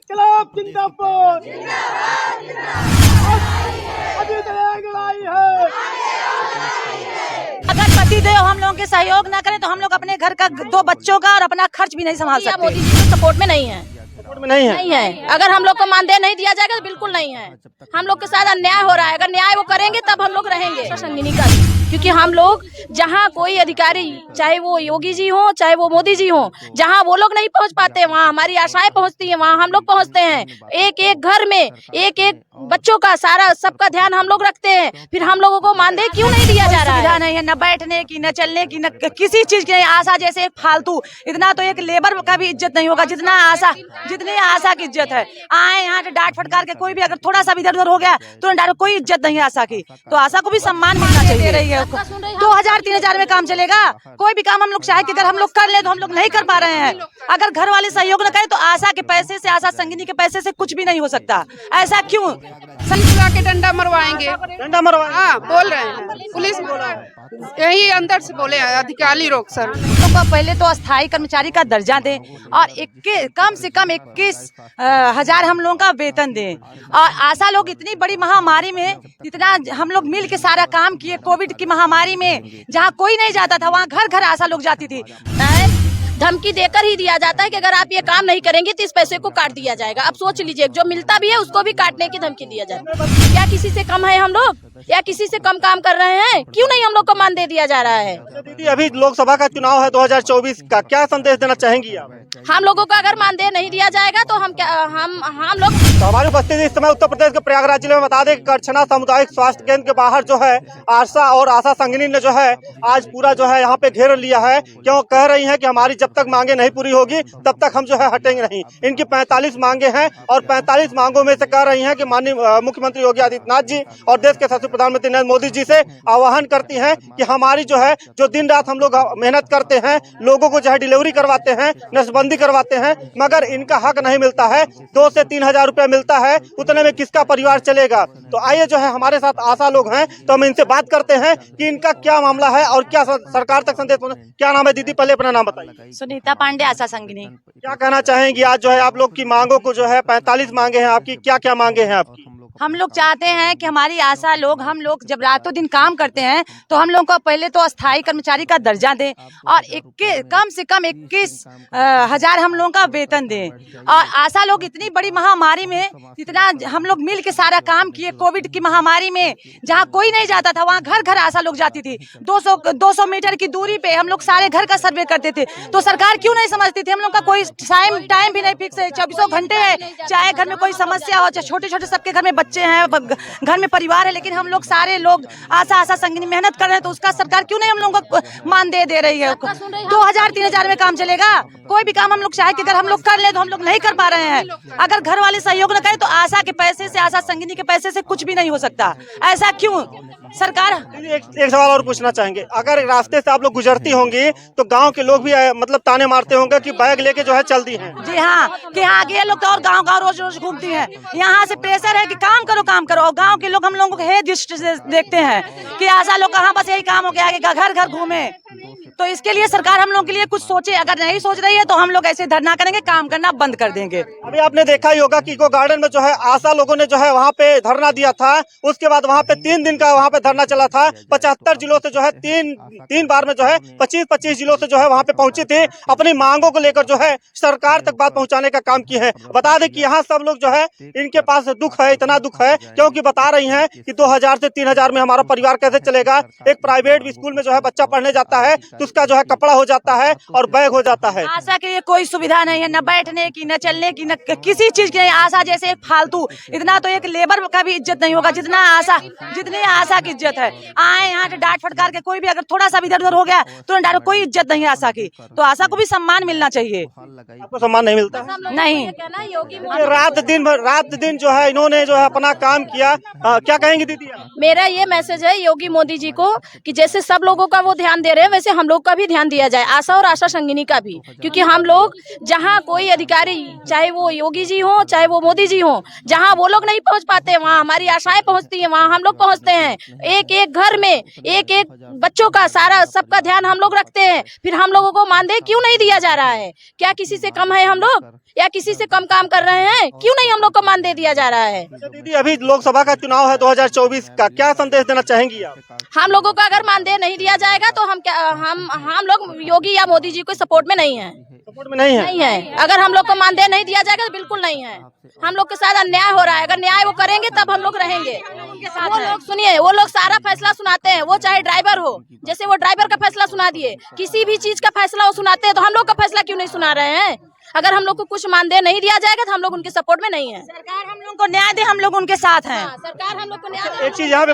इनकलाब जिंदाबाद। अभी तक लड़ाई है। अगर पति देव हम लोगों के सहयोग न करें तो हम लोग अपने घर का 2 बच्चों का और अपना खर्च भी नहीं संभाल सकते। मोदी जी के सपोर्ट में नहीं है, सपोर्ट में नहीं है। नहीं है। अगर हम लोग को मानदेय नहीं दिया जाएगा तो बिल्कुल नहीं है। हम लोग के साथ अन्याय हो रहा है, अगर न्याय वो करेंगे तब हम लोग रहेंगे। संगिनी का, क्योंकि हम लोग जहाँ कोई अधिकारी, चाहे वो योगी जी हो चाहे वो मोदी जी हो, जहाँ वो लोग नहीं पहुँच पाते वहाँ हमारी आशाएं पहुँचती हैं, वहाँ हम लोग पहुँचते हैं। एक एक घर में एक एक बच्चों का सारा सबका ध्यान हम लोग रखते हैं। फिर हम लोगों को मानदेय क्यों नहीं दिया जा रहा है? नहीं है, न बैठने की, न चलने की, न किसी चीज की नहीं। आशा जैसे एक फालतू, इतना तो एक लेबर का भी इज्जत नहीं होगा जितना आशा की इज्जत है। आए यहाँ से डांट फटकार के कोई भी अगर थोड़ा सा भी इधर उधर हो गया तो डांट, कोई इज्जत नहीं है आशा की। तो आशा को भी सम्मान मिलना चाहिए। रही है 2000-3000 में काम चलेगा? कोई भी काम हम लोग चाहे कि अगर हम लोग कर ले तो हम लोग नहीं कर पा रहे हैं। अगर घर वाले सहयोग न करें तो आशा के पैसे से, आशा संगिनी के पैसे से कुछ भी नहीं हो सकता। ऐसा क्यों? संतुला के डंडा मरवाएंगे। डंडा मरवा। हाँ, बोल रहे हैं, पुलिस बोला है, यही अंदर से बोले हैं अधिकारी लोग। सर तो पहले तो अस्थायी कर्मचारी का दर्जा दें और कम से कम 21,000 हम लोगों का वेतन दें। और आशा लोग इतनी बड़ी महामारी में इतना हम लोग मिल के सारा काम किए। कोविड की महामारी में जहाँ कोई नहीं जाता था वहाँ घर घर आशा लोग जाती थी। धमकी देकर ही दिया जाता है कि अगर आप ये काम नहीं करेंगे तो इस पैसे को काट दिया जाएगा। अब सोच लीजिए, जो मिलता भी है उसको भी काटने की धमकी दिया जाता है। क्या किसी से कम है हम लोग, या किसी से कम काम कर रहे हैं? क्यों नहीं हम लोग को मानदेय दिया जा रहा है? दीदी, अभी लोकसभा का चुनाव है 2024 का, क्या संदेश देना चाहेंगी आप? हम लोगों को अगर मानदेय नहीं दिया जाएगा तो हम लोग तो हमारी उपस्थिति इस समय उत्तर प्रदेश के प्रयागराज जिले में। बता दें कि करछना सामुदायिक स्वास्थ्य केंद्र के बाहर जो है आशा और आशा संगिनी ने जो है आज पूरा जो है यहाँ पे घेर लिया है। क्यों कह रही हैं कि हमारी जब तक मांगे नहीं पूरी होगी तब तक हम जो है हटेंगे नहीं। इनकी 45 मांगे हैं और 45 मांगों में से कह रही हैं कि माननीय मुख्यमंत्री योगी आदित्यनाथ जी और देश के यशस्वी प्रधानमंत्री नरेंद्र मोदी जी से आह्वान करती हैं कि हमारी जो है, जो दिन रात हम लोग मेहनत करते हैं, लोगों को जो है डिलीवरी करवाते हैं, नसबंदी करवाते हैं, मगर इनका हक नहीं मिलता है। 2 से 3 हजार रुपया मिलता है, उतने में किसका परिवार चलेगा? तो आइए जो है हमारे साथ आशा लोग हैं तो हम इनसे बात करते हैं कि इनका क्या मामला है और क्या सरकार तक संदेश पहुंचे। क्या नाम है दीदी? पहले अपना नाम बताइए। सुनीता पांडे, आशा संगिनी। क्या कहना चाहेंगी? आज जो है आप लोग की मांगों को जो है 45 मांगे हैं आपकी, क्या क्या मांगे हैं आपकी? हम लोग चाहते हैं कि हमारी आशा लोग, हम लोग जब रातों दिन काम करते हैं तो हम लोग को पहले तो अस्थायी कर्मचारी का दर्जा दें और कम से कम 21,000 हम लोगों का वेतन दें। और आशा लोग इतनी बड़ी महामारी में इतना हम लोग मिल के सारा काम किए। कोविड की महामारी में जहाँ कोई नहीं जाता था वहाँ घर घर आशा लोग जाती थी। 200 मीटर की दूरी पे हम लोग सारे घर का सर्वे करते थे। तो सरकार क्यों नहीं समझती थी? हम लोग का कोई टाइम भी नहीं फिक्स है, 24 घंटे है। चाहे घर में कोई समस्या हो, चाहे छोटे छोटे सबके घर में बच्चे हैं, घर में परिवार है, लेकिन हम लोग सारे लोग आशा संगिनी मेहनत कर रहे हैं। तो उसका सरकार क्यों नहीं हम लोगों को मानदेय दे रही है? 2000-3000 में काम चलेगा? कोई भी काम हम लोग चाहे कि अगर हम लोग कर ले तो हम लोग नहीं कर पा रहे हैं। अगर घर वाले सहयोग न करें तो आशा के पैसे से, आशा संगिनी के पैसे से कुछ भी नहीं हो सकता। ऐसा क्यों? सरकार एक सवाल और पूछना चाहेंगे। अगर रास्ते से आप लोग गुजरती होंगी तो गांव के लोग भी मतलब ताने मारते होंगे कि बैग लेके जो है चल दी हैं। जी हाँ, कि हाँ ये लोग तो और गांव रोज रोज घूमती हैं। यहाँ से प्रेशर है कि काम करो। और गांव के लोग हम लोगों को हे दृष्टि से देखते हैं कि आशा लोग कहाँ बस यही काम हो गया कि घर घर घूमे। तो इसके लिए सरकार हम लोगों के लिए कुछ सोचे। अगर नहीं सोच रही है तो हम लोग ऐसे धरना करेंगे, काम करना बंद कर देंगे। अभी आपने देखा ही होगा कि इको गार्डन में जो है आशा लोगों ने जो है वहाँ पे धरना दिया था। उसके बाद वहाँ पे 3 दिन का वहाँ पे धरना चला था। 75 जिलों से जो है तीन बार में जो है 25 जिलों से जो है वहाँ पे पहुंची थी। अपनी मांगों को लेकर जो है सरकार तक बात पहुँचाने का काम किए हैं। बता दें कि यहाँ सब लोग जो है इनके पास दुख है, इतना दुख है क्योंकि बता रही हैं कि 2000 से 3000 में हमारा परिवार कैसे चलेगा। एक प्राइवेट स्कूल में जो है बच्चा पढ़ने जाता है तो उसका जो है कपड़ा हो जाता है और बैग हो जाता है। आशा के लिए कोई सुविधा नहीं है, न बैठने की, न चलने की, न किसी चीज की नहीं। आशा जैसे एक फालतू, इतना तो एक लेबर का भी इज्जत नहीं होगा जितनी आशा की इज्जत है। आए यहाँ से डांट फटकार के कोई भी अगर थोड़ा सा भी इधर उधर हो गया तो डांट, कोई इज्जत नहीं है आशा की। तो आशा को भी सम्मान मिलना चाहिए। आपको सम्मान नहीं मिलता? नहीं। रात दिन जो है इन्होंने जो है अपना काम किया। क्या कहेंगे दीदी? मेरा ये मैसेज है योगी मोदी जी को कि जैसे सब लोगों का वो ध्यान दे रहे हैं वैसे हम लोग का भी ध्यान दिया जाए, आशा और आशा संगिनी का भी, क्योंकि हम लोग जहाँ कोई अधिकारी, चाहे वो योगी जी हो चाहे वो मोदी जी हो, जहाँ वो लोग नहीं पहुँच पाते वहाँ हमारी आशाएं पहुँचती हैं, वहाँ हम लोग पहुँचते हैं। एक एक घर में एक एक बच्चों का सारा सबका ध्यान हम लोग रखते हैं। फिर हम लोगों को मानदेय क्यों नहीं दिया जा रहा है? क्या किसी से कम है हम लोग, या किसी से कम काम कर रहे हैं? क्यों नहीं हम लोग को मानदेय दिया जा रहा है? अच्छा दीदी, अभी लोकसभा का चुनाव है 2024 का, क्या संदेश देना चाहेंगी आप? हम लोगों को अगर मानदेय नहीं दिया जाएगा तो हम लोग योगी या मोदी जी को सपोर्ट में नहीं है, सपोर्ट में नहीं है। नहीं है। अगर हम लोग को मानदेय नहीं दिया जाएगा तो बिल्कुल नहीं है। हम लोग के साथ अन्याय हो रहा है, अगर न्याय वो करेंगे तब हम लोग रहेंगे। वो लोग सुनिए, वो लोग सारा फैसला सुनाते हैं, वो चाहे ड्राइवर हो, जैसे वो ड्राइवर का फैसला सुना दिए, किसी भी चीज का फैसला वो सुनाते हैं, तो हम लोग का फैसला क्यों नहीं सुना रहे हैं? अगर हम लोग को कुछ मानदेय नहीं दिया जाएगा तो हम लोग उनके सपोर्ट में नहीं है। सरकार हम लोग को न्याय दे, हम लोग उनके साथ हैं। सरकार हम लोग को न्याय एक चीज यहाँ पे